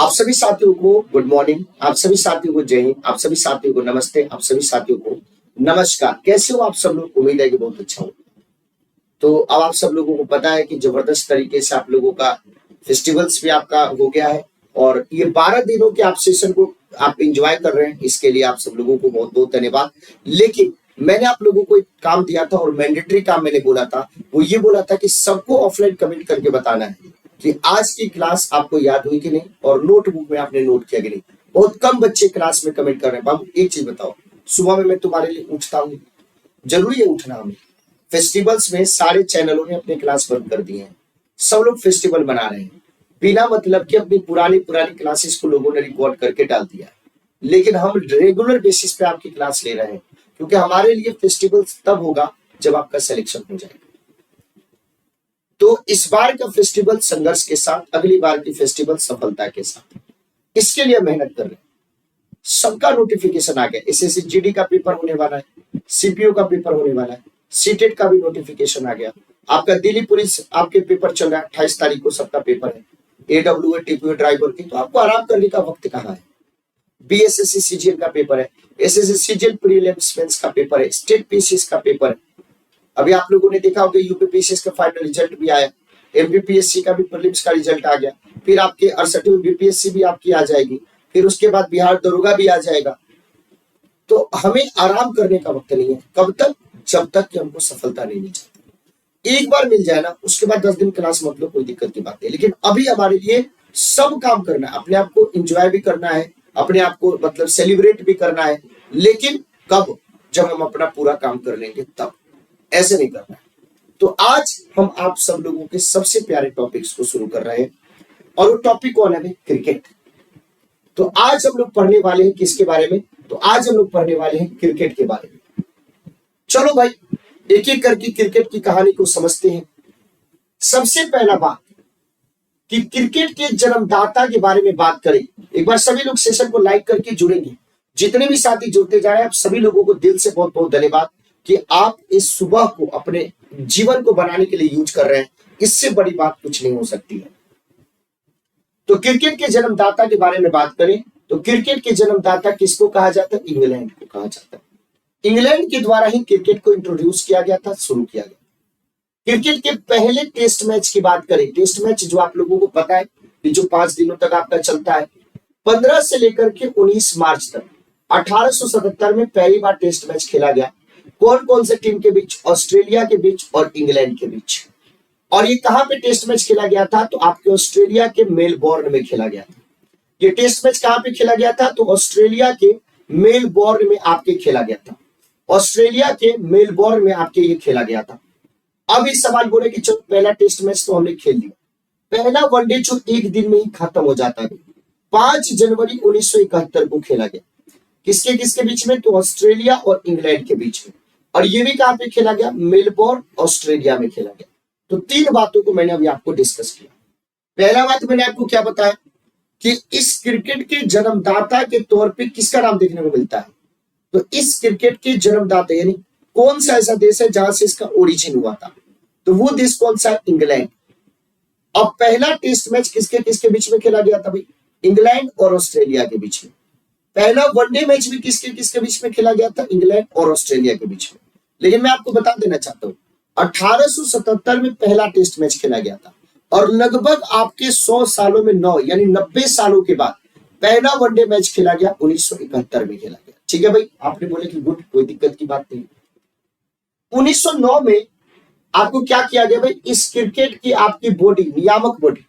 आप सभी साथियों को गुड मॉर्निंग, आप सभी साथियों को जय हिंद, आप सभी साथियों को नमस्ते, आप सभी साथियों को नमस्कार। कैसे हो आप सब लोग? उम्मीद है कि बहुत अच्छा हो। तो अब आप सब लोगों को पता है कि जबरदस्त तरीके से आप लोगों का फेस्टिवल्स भी आपका हो गया है और ये 12 दिनों के आप सेशन को आप इंजॉय कर रहे हैं, इसके लिए आप सब लोगों को बहुत बहुत धन्यवाद। लेकिन मैंने आप लोगों को एक काम दिया था और मैंडेटरी काम मैंने बोला था, वो ये बोला था कि सबको ऑफलाइन कमेंट करके बताना है कि आज की क्लास आपको याद हुई कि नहीं और नोटबुक में आपने नोट किया कि नहीं। बहुत कम बच्चे क्लास में कमेंट कर रहे हैं। बाबू एक चीज बताओ, सुबह में मैं तुम्हारे लिए उठता हूँ, जरूरी है उठना हमें। फेस्टिवल्स में सारे चैनलों ने अपने क्लास बंद कर दिए हैं, सब लोग फेस्टिवल बना रहे हैं बिना मतलब कि अपनी पुरानी पुरानी क्लासेस को लोगों ने रिकॉर्ड करके डाल दिया है। लेकिन हम रेगुलर बेसिस पे आपकी क्लास ले रहे हैं क्योंकि हमारे लिए फेस्टिवल तब होगा जब आपका सिलेक्शन हो जाएगा। तो इस बार का फेस्टिवल संघर्ष के साथ, अगली बार की फेस्टिवल सफलता के साथ, इसके लिए मेहनत कर रहे हैं। सबका नोटिफिकेशन आ गया, एसएससी जीडी का पेपर होने वाला है, सीपीओ का पेपर होने वाला है, सीटेट का भी नोटिफिकेशन आ गया, आपका दिल्ली पुलिस आपके पेपर चल रहा है, 28 तारीख को सबका पेपर है, एडब्ल्यूए टीपीओ ड्राइवर की। तो आपको आराम करने का वक्त कहाँ है? बीएसएससी सीजीएल का पेपर है, एसएससी सीजीएल प्रीलिम्स मेंस का पेपर है, स्टेट पीसीएस का पेपर है। अभी आप लोगों ने देखा होगा यूपीपीएससी का फाइनल रिजल्ट भी आया, एमपीपीएससी का भी प्रीलिम्स का रिजल्ट आ गया, फिर आपके 68वीं बीपीएससी भी आपकी आ जाएगी, फिर उसके बाद बिहार दरोगा भी आ जाएगा। तो हमें आराम करने का वक्त नहीं है। कब तक? जब तक कि हमको सफलता नहीं मिल जाती। एक बार मिल जाए ना, उसके बाद 10 दिन क्लास मत लो, कोई दिक्कत की बात नहीं। लेकिन अभी हमारे लिए सब काम करना है, अपने आप को एंजॉय भी करना है, अपने आप को मतलब सेलिब्रेट भी करना है। लेकिन कब? जब हम अपना पूरा काम कर लेंगे तब, ऐसे नहीं करना है। तो आज हम आप सब लोगों के सबसे प्यारे टॉपिक्स को शुरू कर रहे हैं और वो टॉपिक कौन है? क्रिकेट। तो आज हम लोग पढ़ने वाले हैं किसके बारे में? तो आज हम लोग पढ़ने वाले हैं क्रिकेट के बारे में। चलो भाई, एक एक करके क्रिकेट की कहानी को समझते हैं। सबसे पहला बात कि क्रिकेट के जन्मदाता के बारे में बात करें। एक बार सभी लोग सेशन को लाइक करके जुड़ेंगे, जितने भी साथी जुड़ते जा रहे हैं, आप सभी लोगों को दिल से बहुत बहुत धन्यवाद कि आप इस सुबह को अपने जीवन को बनाने के लिए यूज कर रहे हैं। इससे बड़ी बात कुछ नहीं हो सकती है। तो क्रिकेट के जन्मदाता के बारे में बात करें तो क्रिकेट के जन्मदाता किसको कहा जाता है? इंग्लैंड को कहा जाता है। इंग्लैंड के द्वारा ही क्रिकेट को इंट्रोड्यूस किया गया था, शुरू किया गया। क्रिकेट के पहले टेस्ट मैच की बात करें, टेस्ट मैच जो आप लोगों को पता है कि जो 5 दिनों तक आपका चलता है, 15 से लेकर के 19 मार्च तक 1877 में पहली बार टेस्ट मैच खेला गया। कौन कौन से टीम के बीच? ऑस्ट्रेलिया के बीच और इंग्लैंड के बीच। और ये कहां पे टेस्ट मैच खेला गया था? तो आपके ऑस्ट्रेलिया के मेलबोर्न में खेला गया था। ये टेस्ट मैच कहां पे खेला गया था? तो ऑस्ट्रेलिया के मेलबोर्न में आपके खेला गया था। ऑस्ट्रेलिया के मेलबोर्न में आपके ये खेला गया था। अब इस सवाल बोले कि चलो पहला टेस्ट मैच तो हमने खेल लिया, पहला वनडे जो एक दिन में ही खत्म हो जाता है। 5 जनवरी 1971 को खेला गया। किसके किसके बीच में? तो ऑस्ट्रेलिया और इंग्लैंड के बीच में। और ये भी कहां पे खेला गया? मेलबोर्न, ऑस्ट्रेलिया में खेला गया। तो 3 बातों को मैंने अभी आपको डिस्कस किया। पहला बात मैंने आपको क्या बताया कि इस क्रिकेट के जन्मदाता के तौर पे किसका नाम देखने को मिलता है? तो इस क्रिकेट के जन्मदाता यानी कौन सा ऐसा देश है जहां से इसका ओरिजिन हुआ था? तो वो देश कौन सा है? इंग्लैंड। अब पहला टेस्ट मैच किसके किसके बीच में खेला गया था भाई? इंग्लैंड और ऑस्ट्रेलिया के बीच में। पहला वनडे मैच भी किसके किसके बीच में खेला गया था? इंग्लैंड और ऑस्ट्रेलिया के बीच में। लेकिन मैं आपको बता देना चाहता हूं, 1877 में पहला टेस्ट मैच खेला गया था और लगभग आपके 100 सालों में 9 यानी 90 सालों के बाद पहला वनडे मैच खेला गया 1971 में खेला गया। ठीक है भाई, आपने बोले कि गुड, कोई दिक्कत की बात नहीं। 1909 में आपको क्या किया गया भाई? इस क्रिकेट की आपकी बॉडी, नियामक बॉडी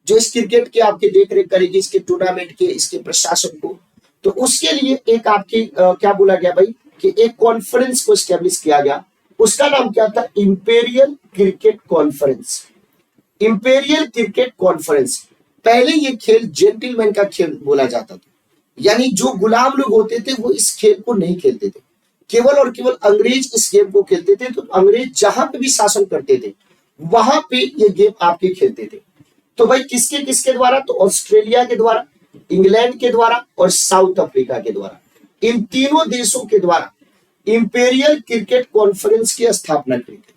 जो इस क्रिकेट की आपकी देखरेख करेगी, इसके टूर्नामेंट के, इसके प्रशासन को, तो उसके लिए एक आपकी क्या बोला गया भाई कि एक कॉन्फ्रेंस को स्टैब्लिश किया गया। उसका नाम क्या था? Imperial cricket conference. Imperial cricket conference. पहले ये खेल जेंटलमैन का खेल बोला जाता था, यानी जो गुलाम लोग होते थे वो इस खेल को नहीं खेलते थे, केवल और केवल अंग्रेज इस गेम को खेलते थे। तो अंग्रेज जहां पे भी शासन करते थे वहां पे ये गेम आपके खेलते थे। तो भाई किसके किसके द्वारा? तो ऑस्ट्रेलिया के द्वारा, इंग्लैंड के द्वारा और साउथ अफ्रीका के द्वारा। इन तीनों देशों के द्वारा इंपेरियल क्रिकेट कॉन्फ्रेंस की स्थापना की गई।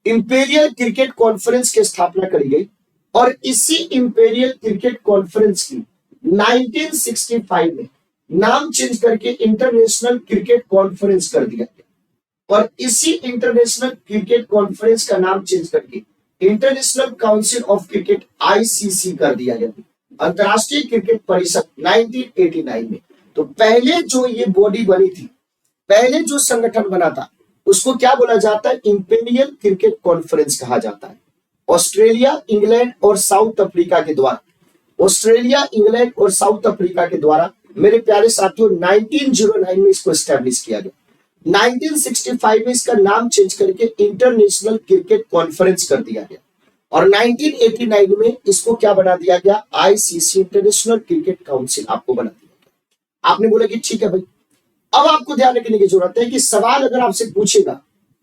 इंपेरियल क्रिकेट कॉन्फ्रेंस की स्थापना करी गई और इसी इंपेरियल क्रिकेट कॉन्फ्रेंस की 1965 में नाम चेंज करके इंटरनेशनल क्रिकेट कॉन्फ्रेंस कर दिया गया और इसी इंटरनेशनल क्रिकेट कॉन्फ्रेंस का नाम चेंज करके international council of cricket ICC कर दिया गया, अंतरराष्ट्रीय क्रिकेट परिषद 1989 में। तो पहले जो ये बॉडी बनी थी, पहले जो संगठन बना था उसको क्या बोला जाता है, इंपीरियल क्रिकेट कॉन्फ्रेंस कहा जाता है। ऑस्ट्रेलिया, इंग्लैंड और साउथ अफ्रीका के द्वारा, ऑस्ट्रेलिया, इंग्लैंड और साउथ अफ्रीका के द्वारा मेरे प्यारे साथियों 1909 में इसको एस्टेब्लिश किया गया। 1965 में इसका नाम चेंज करके इंटरनेशनल क्रिकेट कॉन्फ्रेंस कर दिया गया और 1989 में इसको क्या बना दिया गया, आईसीसी, इंटरनेशनल क्रिकेट काउंसिल आपको बना दिया गया। आपने बोला कि ठीक है भाई, अब आपको ध्यान रखने की जरूरत है कि सवाल अगर आपसे पूछेगा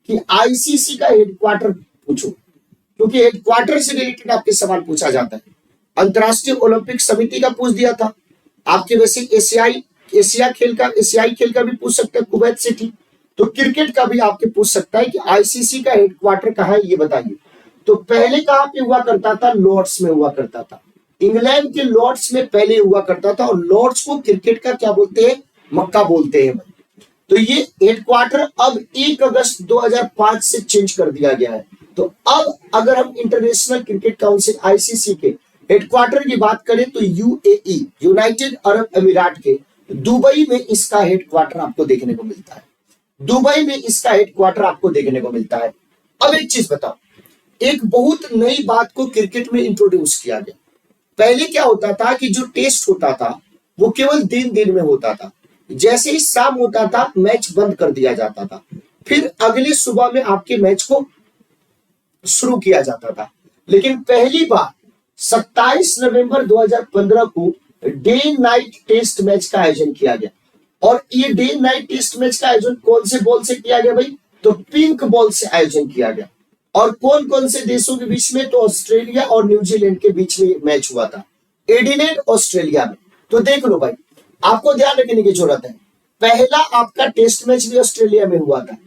कि आईसीसी का हेडक्वार्टर पूछो, क्योंकि हेडक्वार्टर से रिलेटेड आपके सवाल पूछा जाता है। अंतरराष्ट्रीय ओलंपिक समिति का पूछ दिया था आपके, वैसे एशियाई खेल का भी पूछ सकता है, कुवैत सिटी। तो क्रिकेट का भी आपके पूछ सकता है कि आईसीसी का हेडक्वार्टर कहाँ है, ये बताइए। तो पहले कहाँ पे हुआ करता था, लॉर्ड्स में हुआ करता था। इंग्लैंड के लॉर्ड्स में पहले हुआ करता था और लॉर्ड्स को क्रिकेट का क्या बोलते हैं, मक्का बोलते हैं। तो ये हेडक्वार्टर अब 1 अगस्त 2005 से चेंज कर दिया गया है। तो अब अगर हम इंटरनेशनल क्रिकेट काउंसिल आईसीसी के हेडक्वार्टर की बात करें तो यूएई, यूनाइटेड अरब अमीरात के दुबई में इसका हेडक्वार्टर आपको देखने को मिलता है। दुबई में इसका हेडक्वार्टर आपको देखने को मिलता है। अब एक चीज बताओ, एक बहुत नई बात को क्रिकेट में इंट्रोड्यूस किया गया। पहले क्या होता था कि जो टेस्ट होता था वो केवल दिन में होता था, जैसे ही शाम होता था मैच बंद कर दिया जाता था, फिर अगले सुबह में आपके मैच को शुरू किया जाता था। लेकिन पहली बार 27 नवंबर 2015 को डे नाइट टेस्ट मैच का आयोजन किया गया और ये डे नाइट टेस्ट मैच का आयोजन कौन से बॉल से किया गया भाई, तो पिंक बॉल से आयोजन किया गया। और कौन कौन से देशों के बीच में, तो ऑस्ट्रेलिया और न्यूजीलैंड के बीच में मैच हुआ था, एडिलेड ऑस्ट्रेलिया में। तो देख लो भाई, आपको ध्यान रखने की जरूरत है, पहला आपका टेस्ट मैच भी ऑस्ट्रेलिया में हुआ था,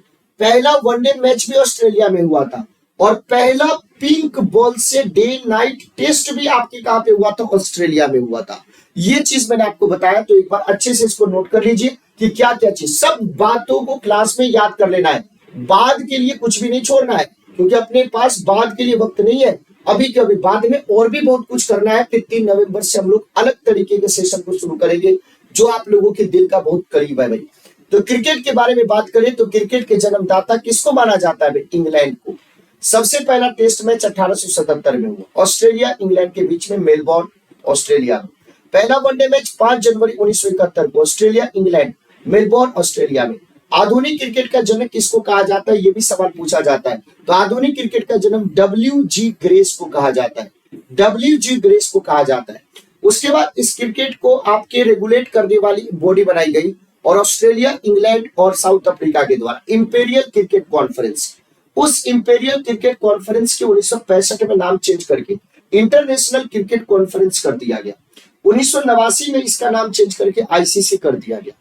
पहला वनडे मैच भी ऑस्ट्रेलिया में हुआ था और पहला पिंक बॉल से डे नाइट टेस्ट भी आपके कहां पे हुआ था, ऑस्ट्रेलिया में हुआ था। ये चीज मैंने आपको बताया, तो एक बार अच्छे से इसको नोट कर लीजिए कि क्या क्या चीज, सब बातों को क्लास में याद कर लेना है, बाद के लिए कुछ भी नहीं छोड़ना है, क्योंकि अपने पास बाद के लिए वक्त नहीं है। अभी के अभी, बाद में और भी बहुत कुछ करना है। फिर 3 नवंबर से हम लोग अलग तरीके के सेशन को शुरू करेंगे जो आप लोगों के दिल का बहुत करीब है भाई। तो क्रिकेट के बारे में बात करें तो क्रिकेट के जन्मदाता किसको माना जाता है भाई, इंग्लैंड को। सबसे पहला टेस्ट मैच 1877 में हुआ ऑस्ट्रेलिया इंग्लैंड के बीच में, मेलबोर्न ऑस्ट्रेलिया में। पहला वनडे मैच 5 जनवरी 1971 को ऑस्ट्रेलिया इंग्लैंड, मेलबोर्न ऑस्ट्रेलिया में। आधुनिक क्रिकेट का जनक किसको कहा जाता है, ये भी सवाल पूछा जाता है। तो आधुनिक क्रिकेट का जन्म WG ग्रेस को कहा जाता है, WG ग्रेस को कहा जाता है। उसके बाद इस क्रिकेट को आपके रेगुलेट करने वाली बॉडी बनाई गई और ऑस्ट्रेलिया, इंग्लैंड और साउथ अफ्रीका के द्वारा इंपीरियल क्रिकेट कॉन्फ्रेंस। उस इंपीरियल क्रिकेट कॉन्फ्रेंस के 1965 में नाम चेंज करके इंटरनेशनल क्रिकेट कॉन्फ्रेंस कर दिया गया। 1989 में इसका नाम चेंज करके आईसीसी कर दिया गया।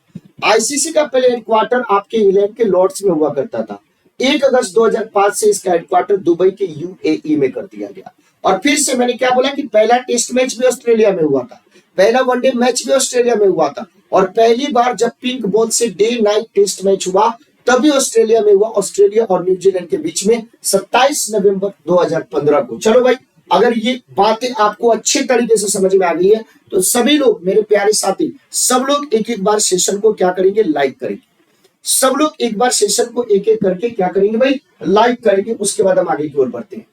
आईसीसी का पहले हेडक्वार्टर आपके इंग्लैंड के लॉर्ड्स में हुआ करता था। 1 अगस्त 2005 से इसका हेडक्वार्टर दुबई के यूएई में कर दिया गया। और फिर से मैंने क्या बोला कि पहला टेस्ट मैच भी ऑस्ट्रेलिया में हुआ था, पहला वनडे मैच भी ऑस्ट्रेलिया में हुआ था और पहली बार जब पिंक बॉल से डे नाइट टेस्ट मैच हुआ तभी ऑस्ट्रेलिया में हुआ, ऑस्ट्रेलिया और न्यूजीलैंड के बीच में 27 नवंबर 2015 को। चलो भाई, अगर ये बातें आपको अच्छे तरीके से समझ में आ गई है तो सभी लोग, मेरे प्यारे साथी, सब लोग एक एक बार सेशन को क्या करेंगे, लाइक करेंगे। सब लोग एक बार सेशन को एक एक करके क्या करेंगे भाई, लाइक करेंगे। उसके बाद हम आगे की ओर बढ़ते हैं।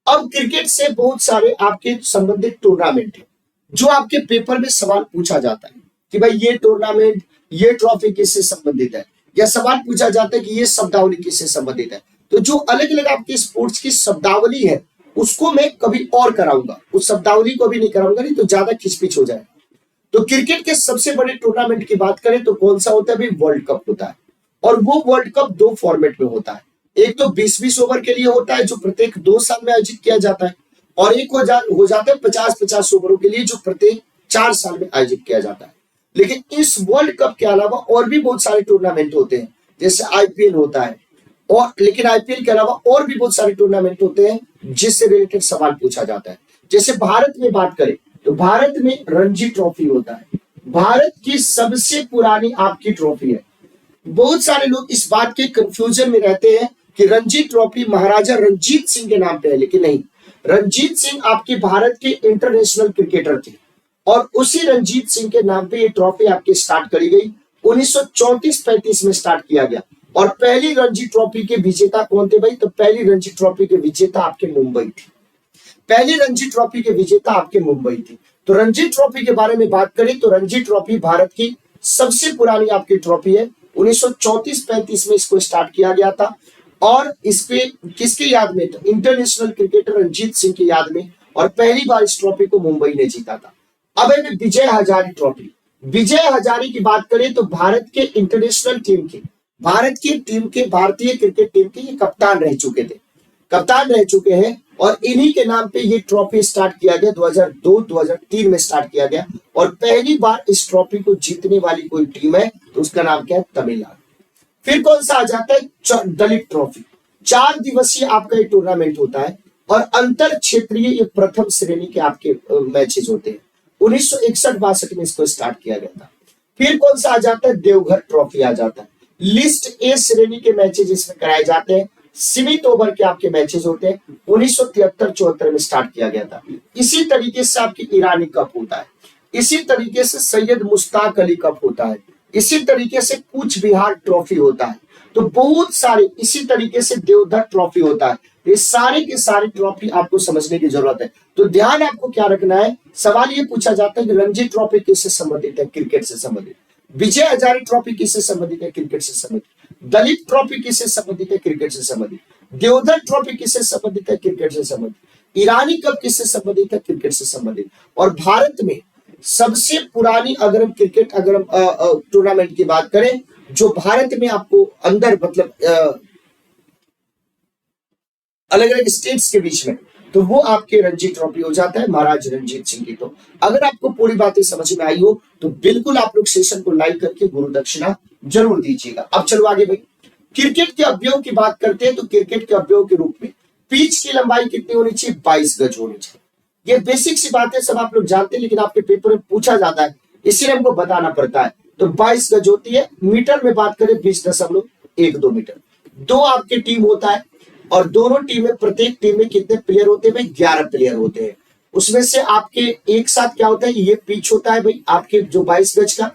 अब क्रिकेट से बहुत सारे आपके संबंधित टूर्नामेंट है जो आपके पेपर में सवाल पूछा जाता है कि भाई ये टूर्नामेंट, ये ट्रॉफी किससे संबंधित है, या सवाल पूछा जाता है कि ये शब्दावली किससे संबंधित है। तो जो अलग अलग आपके स्पोर्ट्स की शब्दावली है उसको मैं कभी और कराऊंगा, उस शब्दावली को भी नहीं कराऊंगा, नहीं तो ज्यादा खिचपिच हो जाए। तो क्रिकेट के सबसे बड़े टूर्नामेंट की बात करें तो कौन सा होता है भाई, वर्ल्ड कप होता है। और वो वर्ल्ड कप 2 फॉर्मेट में होता है, एक तो 20-20 ओवर के लिए होता है जो प्रत्येक 2 साल में आयोजित किया जाता है, और एक हो जाता है 50-50 ओवरों के लिए जो प्रत्येक 4 साल में आयोजित किया जाता है। लेकिन इस वर्ल्ड कप के अलावा और भी बहुत सारे टूर्नामेंट होते हैं, जैसे आईपीएल होता है, और लेकिन आईपीएल के अलावा और भी बहुत सारे टूर्नामेंट होते हैं जिससे रिलेटेड सवाल पूछा जाता है। जैसे भारत में बात करें तो भारत में रणजी ट्रॉफी होता है, भारत की सबसे पुरानी आपकी ट्रॉफी है। बहुत सारे लोग इस बात के कंफ्यूजन में रहते हैं कि रणजी ट्रॉफी महाराजा रंजीत सिंह के नाम पे है, लेकिन नहीं, रंजीत सिंह आपके भारत के इंटरनेशनल क्रिकेटर थे और उसी रंजीत सिंह के नाम पे ये ट्रॉफी आपकी स्टार्ट करी गई। 1934-35 में स्टार्ट किया गया। और पहली रणजी ट्रॉफी के विजेता कौन थे भाई? तो पहली रणजी ट्रॉफी के विजेता आपके मुंबई थी। पहली रणजी ट्रॉफी के विजेता आपके मुंबई थी। तो रणजी ट्रॉफी के बारे में बात करें तो रणजी ट्रॉफी भारत की सबसे पुरानी आपकी ट्रॉफी है। 1934-35 में इसको स्टार्ट किया गया था और इस पे किसके याद में? तो इंटरनेशनल क्रिकेटर रंजीत सिंह की याद में। और पहली बार इस ट्रॉफी को मुंबई ने जीता था। अब है विजय हजारे ट्रॉफी। विजय हजारे की बात करें तो भारत के इंटरनेशनल टीम के, भारत की टीम के, भारतीय क्रिकेट टीम के ये कप्तान रह चुके थे, कप्तान रह चुके हैं और इन्हीं के नाम पे ये ट्रॉफी स्टार्ट किया गया। 2002-2003 में स्टार्ट किया गया और पहली बार इस ट्रॉफी को जीतने वाली कोई टीम है तो उसका नाम क्या है? तमिलनाडु। फिर कौन सा आ जाता है? दलीप ट्रॉफी। 4 दिवसीय आपका ये टूर्नामेंट होता है और अंतर क्षेत्रीय ये प्रथम श्रेणी के आपके मैचेस होते हैं। 1961-62 में इसको स्टार्ट किया गया था। फिर कौन सा आ जाता है? देवघर ट्रॉफी आ जाता है। लिस्ट ए श्रेणी के मैचेस इसमें कराए जाते हैं, सीमित ओवर के आपके मैचेस होते हैं। 1973-74 में स्टार्ट किया गया था। इसी तरीके से आपकी ईरानी कप होता है, इसी तरीके से सैयद मुश्ताक अली कप होता है, इसी तरीके से कूच बिहार ट्रॉफी होता है। तो बहुत सारे, इसी तरीके से देवधर ट्रॉफी होता है। ये सारे के सारे ट्रॉफी आपको समझने की जरूरत है। तो ध्यान आपको क्या रखना है? सवाल ये पूछा जाता है कि रणजी ट्रॉफी किससे संबंधित है? क्रिकेट से संबंधित। विजय हजारे ट्रॉफी किससे संबंधित है? क्रिकेट से संबंधित। दलीप ट्रॉफी किससे संबंधित है? क्रिकेट से संबंधित। देवधर ट्रॉफी किससे संबंधित है? क्रिकेट से संबंधित। ईरानी कप किससे संबंधित है? क्रिकेट से संबंधित। और भारत में सबसे पुरानी अगर हम क्रिकेट टूर्नामेंट की बात करें जो भारत में आपको अंदर मतलब अलग अलग स्टेट्स के बीच में, तो वो आपके रणजी ट्रॉफी हो जाता है महाराज रंजीत सिंह की। तो अगर आपको पूरी बातें समझ में आई हो तो बिल्कुल आप लोग सेशन को लाइक करके गुरु दक्षिणा जरूर दीजिएगा। अब चलो आगे भाई, क्रिकेट के अवयव की बात करते हैं। तो क्रिकेट के अवयव के रूप में पिच की लंबाई कितनी होनी चाहिए? 22 गज होनी चाहिए। ये बेसिक सी बातें सब आप लोग जानते हैं, लेकिन आपके पेपर में पूछा जाता है इसीलिए हमको बताना पड़ता है। तो 22 गज होती है। मीटर में बात करें 20.12 मीटर। 2 आपके टीम होता है और दोनों टीमें, प्रत्येक टीम में कितने प्लेयर होते हैं भाई? 11 प्लेयर होते हैं। उसमें से आपके एक साथ क्या होता है? ये पिच होता है भाई आपके जो 22 गज का,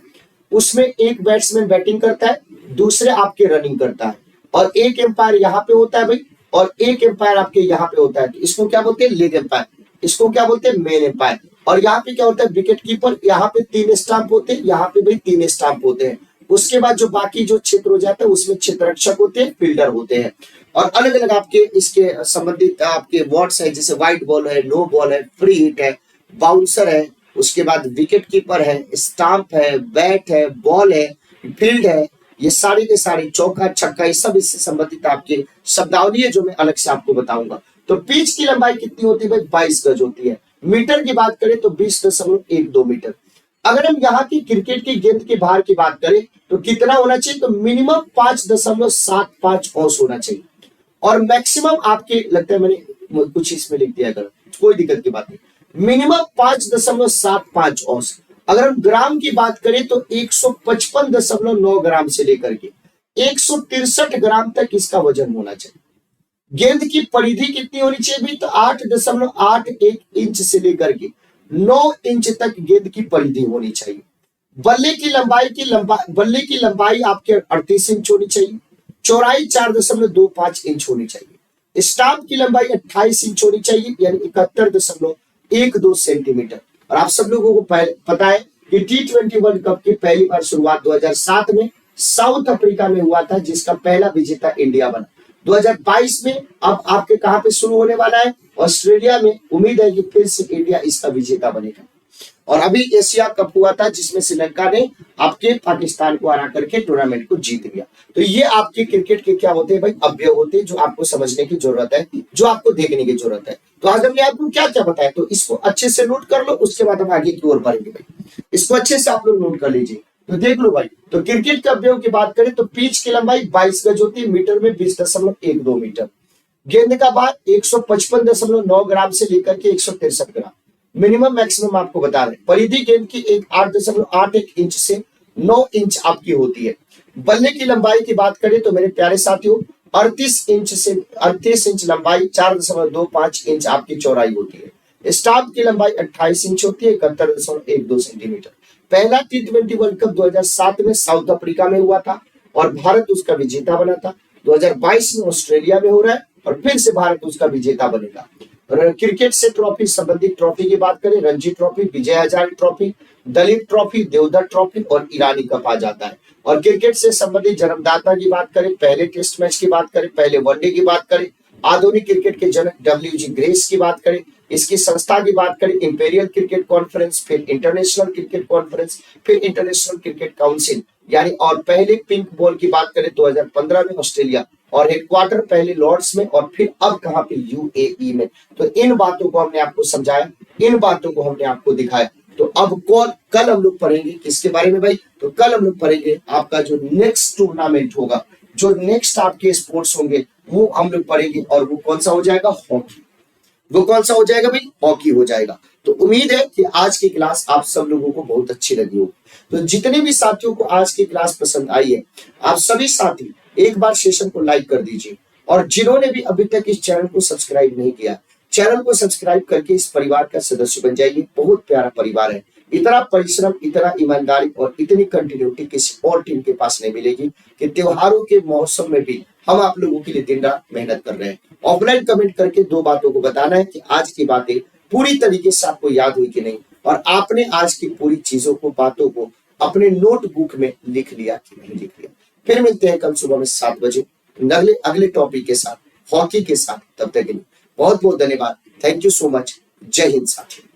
उसमें एक बैट्समैन बैटिंग करता है, दूसरे आपके रनिंग करता है और एक एम्पायर यहाँ पे होता है भाई और एक एम्पायर आपके यहाँ पे होता है। तो इसको क्या बोलते हैं? Leg umpire. इसको क्या बोलते हैं? Main umpire. और यहाँ पे क्या होता है? Wicket keeper. यहाँ पे 3 स्टंप होते हैं, यहाँ पे भाई 3 स्टंप होते हैं। उसके बाद जो बाकी जो क्षेत्र हो जाता है उसमें क्षेत्र रक्षक होते हैं, फील्डर होते हैं और अलग अलग आपके इसके संबंधित आपके वर्ड्स है, जैसे वाइड बॉल है, नो बॉल है, फ्री हिट है, बाउंसर है, उसके बाद विकेट कीपर है, स्टंप है, बैट है, बॉल है, फील्ड है। ये सारे के सारे, चौका छक्का, ये सब इससे संबंधित आपके शब्दावली है जो मैं अलग से आपको बताऊंगा। तो पिच की लंबाई कितनी होती है भाई? 22 गज होती है। मीटर की बात करें तो 20.12 मीटर। अगर हम यहाँ की क्रिकेट की गेंद के भार की बात करें तो कितना होना चाहिए? तो मिनिमम 5.75 औंस होना चाहिए और मैक्सिमम आपके, लगता है मैंने कुछ इसमें लिख दिया, अगर कोई दिक्कत की बात नहीं, मिनिमम 5.75 औंस। अगर हम ग्राम की बात करें तो 155.9 ग्राम से लेकर के 163 ग्राम तक इसका वजन होना चाहिए। गेंद की परिधि कितनी होनी चाहिए भी? तो 8.81 इंच से लेकर के 9 इंच तक गेंद की परिधि होनी चाहिए। बल्ले की लंबाई आपके 38 इंच होनी चाहिए। चौड़ाई 4.25 इंच होनी चाहिए। स्टाम्प की लंबाई 28 इंच होनी चाहिए, यानी 71.12 सेंटीमीटर। और आप सब लोगों को पता है कि T20 वर्ल्ड कप की पहली बार शुरुआत 2007 में साउथ अफ्रीका में हुआ था, जिसका पहला विजेता इंडिया बना। 2022 में अब आपके कहां पे शुरू होने वाला है? ऑस्ट्रेलिया में। उम्मीद है कि फिर से इंडिया इसका विजेता बनेगा। और अभी एशिया कप हुआ था जिसमें श्रीलंका ने आपके पाकिस्तान को हरा करके टूर्नामेंट को जीत लिया। तो ये आपके क्रिकेट के क्या होते हैं भाई? अवयव होते हैं जो आपको समझने की जरूरत है, जो आपको देखने की जरूरत है। तो आज हमने आपको क्या क्या बताया, तो इसको अच्छे से नोट कर लो, उसके बाद हम आगे की ओर बढ़ेंगे भाई। इसको अच्छे से आप लोग नोट कर लीजिए। तो देख लो भाई, तो क्रिकेट के अवयव की बात करें तो पिच की लंबाई 22 गज होती है, मीटर में 20.12 मीटर। गेंद का भार 155.9 ग्राम से लेकर के 163 ग्राम। मिनिमम मैक्सिमम आपको बता रहे हैं। परिधि गेंद की एक 8.81 इंच से 9 इंच आपकी होती है। बल्ले की लंबाई की बात करें तो मेरे प्यारे साथियों 38 इंच लंबाई, 4.25 इंच आपकी चौड़ाई होती है। स्टाम्प की लंबाई 28 इंच होती है, 71.12 सेंटीमीटर। पहला T20 वर्ल्ड कप 2007 में साउथ अफ्रीका में हुआ था और भारत उसका विजेता बना था। 2022 में ऑस्ट्रेलिया में हो रहा है और फिर से भारत उसका विजेता बनेगा। क्रिकेट से ट्रॉफी संबंधित ट्रॉफी की बात करें, Ranji trophy, Vijay Hazare trophy, Duleep trophy, Deodhar trophy और ईरानी कप आ जाता है। और क्रिकेट से संबंधित जन्मदाता की बात करें, पहले टेस्ट मैच की बात करें, पहले वनडे की बात करें, आधुनिक क्रिकेट के जनक WG ग्रेस की बात करें, इसकी संस्था की बात करें इंपीरियल क्रिकेट कॉन्फ्रेंस, फिर इंटरनेशनल क्रिकेट कॉन्फ्रेंस, फिर इंटरनेशनल क्रिकेट काउंसिल यानी, और पहले पिंक बॉल की बात करें 2015 में ऑस्ट्रेलिया, और हेडक्वार्टर पहले लॉर्ड्स में और फिर अब कहां पे UAE में। तो इन बातों को हमने आपको समझाया, इन बातों को हमने आपको दिखाया। तो अब कल हम लोग पढ़ेंगे किसके बारे में भाई? तो कल हम लोग पढ़ेंगे आपका जो नेक्स्ट टूर्नामेंट होगा, जो नेक्स्ट आपके स्पोर्ट्स होंगे वो हम लोग पढ़ेंगे, और वो कौन सा हो जाएगा? हॉकी। वो कौन सा हो जाएगा भाई? हॉकी हो जाएगा। तो उम्मीद है कि आज की क्लास आप सब लोगों को बहुत अच्छी लगी होगी। तो जितने भी साथियों को आज की क्लास पसंद आई है, आप सभी साथी एक बार सेशन को लाइक कर दीजिए, और जिन्होंने भी अभी तक इस चैनल को सब्सक्राइब नहीं किया, चैनल को सब्सक्राइब करके इस परिवार का सदस्य बन जाइए। बहुत प्यारा परिवार है। इतना परिश्रम, इतना ईमानदारी और इतनी कंटिन्यूटी किसी और टीम के पास नहीं मिलेगी कि त्योहारों के मौसम में भी हम आप लोगों के लिए दिन रात मेहनत कर रहे हैं। ऑफलाइन कमेंट करके 2 बातों को बताना है कि आज की बातें पूरी तरीके से आपको याद हुई कि नहीं, और आपने आज की पूरी चीजों को, बातों को अपने नोटबुक में लिख लिया कि नहीं लिख लिया। फिर मिलते हैं कल सुबह में 7 बजे अगले टॉपिक के साथ, हॉकी के साथ। तब तक के लिए बहुत बहुत धन्यवाद। Thank you so much. जय हिंद साथियों।